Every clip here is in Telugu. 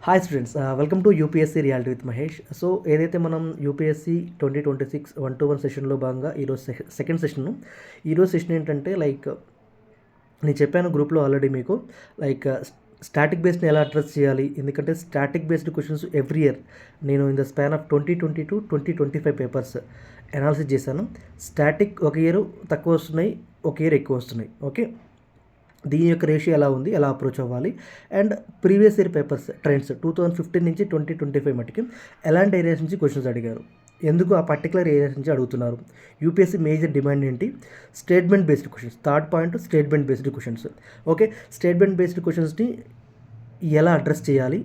Hi students, welcome to UPSC reality with Mahesh. So ఏదైతే మనం యూపీఎస్సీ 2026 1-to-1 సెషన్లో భాగంగా ఈరోజు సెకండ్ సెషన్. ఈరోజు సెషన్ ఏంటంటే నేను చెప్పాను గ్రూప్లో ఆల్రెడీ మీకు స్టాటిక్ బేస్డ్ని ఎలా అడ్రస్ చేయాలి. ఎందుకంటే static based questions every year నేను in the span of 2022-2025 papers analysis చేశాను. స్టాటిక్ ఒక ఇయర్ తక్కువ వస్తున్నాయి, ఒక ఇయర్ ఎక్కువ వస్తున్నాయి. ఓకే, దీని యొక్క రేషియో ఎలా ఉంది, ఎలా అప్రోచ్ అవ్వాలి, and previous year papers trends 2015 నుంచి 2025 మటుకి ఎలాంటి ఏరియాస్ నుంచి క్వశ్చన్స్ అడిగారు, ఎందుకు ఆ పర్టికులర్ ఏరియాస్ నుంచి అడుగుతున్నారు, యూపీఎస్సీ మేజర్ డిమాండ్ ఏంటి, statement based questions. Third point statement based questions. Okay, statement based క్వశ్చన్స్ని ఎలా అడ్రస్ చేయాలి,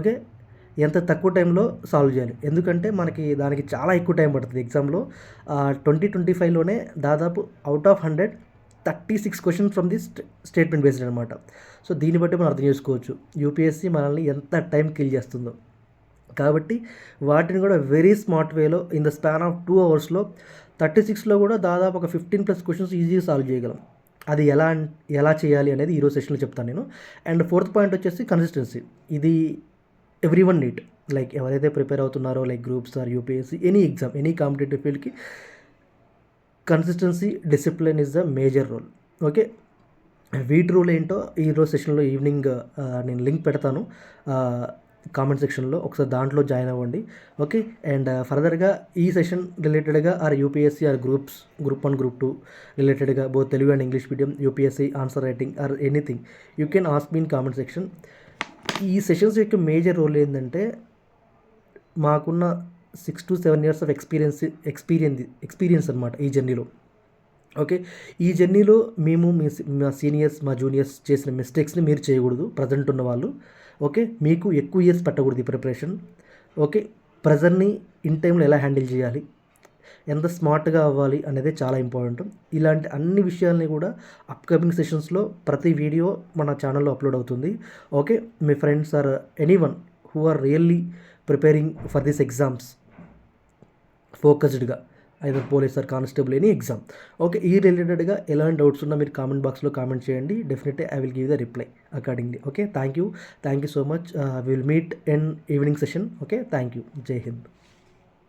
ఓకే, ఎంత తక్కువ టైంలో సాల్వ్ చేయాలి. ఎందుకంటే దానికి చాలా ఎక్కువ టైం పడుతుంది. ఎగ్జామ్లో 2025లోనే దాదాపు out of 100 36 questions from the statement based అనమాట. సో దీన్ని బట్టి మనం అర్థం చేసుకోవచ్చు యూపీఎస్సీ మనల్ని ఎంత టైం కిల్ చేస్తుందో. కాబట్టి వాటిని కూడా వెరీ స్మార్ట్ వేలో ఇన్ ద స్పాన్ ఆఫ్ 2 అవర్స్లో 36లో కూడా దాదాపు ఒక 15+ క్వశ్చన్స్ ఈజీగా సాల్వ్ చేయగలం. అది ఎలా చేయాలి అనేది ఈరోజు సెషన్లో చెప్తాను నేను. అండ్ ఫోర్త్ పాయింట్ వచ్చేసి కన్సిస్టెన్సీ. ఇది ఎవ్రీ వన్ నీడ్, ఎవరైతే ప్రిపేర్ అవుతున్నారో groups or UPSC, any exam, any competitive ఫీల్డ్కి consistency, discipline is the major role. Okay, వీటి రూల్ ఏంటో ఈరోజు సెషన్లో ఈవినింగ్ నేను లింక్ పెడతాను కామెంట్ సెక్షన్లో, ఒకసారి దాంట్లో జాయిన్ అవ్వండి. ఓకే, అండ్ ఫర్దర్గా ఈ సెషన్ రిలేటెడ్గా or UPSC or group 1 group 2 రిలేటెడ్గా both Telugu and English medium, UPSC answer writing or anything you can ask me in comment section. ఈ సెషన్స్ యొక్క మేజర్ రోల్ ఏంటంటే మాకున్న 6 to 7 years ఆఫ్ ఎక్స్పీరియన్స్ అనమాట ఈ జర్నీలో. ఓకే, ఈ జర్నీలో మేము మా సీనియర్స్, మా జూనియర్స్ చేసిన మిస్టేక్స్ని మీరు చేయకూడదు, ప్రజెంట్ ఉన్న వాళ్ళు. ఓకే, మీకు ఎక్కువ ఇయర్స్ పట్టకూడదు ఈ ప్రిపరేషన్. ఓకే, ప్రెజర్ని ఇన్ టైంలో ఎలా హ్యాండిల్ చేయాలి, ఎంత స్మార్ట్గా అవ్వాలి అనేది చాలా ఇంపార్టెంట్. ఇలాంటి అన్ని విషయాల్ని కూడా అప్కమింగ్ సెషన్స్లో ప్రతి వీడియో మన ఛానల్లో అప్లోడ్ అవుతుంది. ఓకే, మీ friends or anyone who are really preparing for this exams ఫోకస్డ్గా, either police or constable, any exam. Okay, ఈ రిలేటెడ్గా ఎలాంటి డౌట్స్ ఉన్నా మీరు కామెంట్ బాక్స్లో కామెంట్ చేయండి. Definitely I will give the reply accordingly. Okay, thank you so much. Will meet in evening session. Okay, thank you. జై హింద్.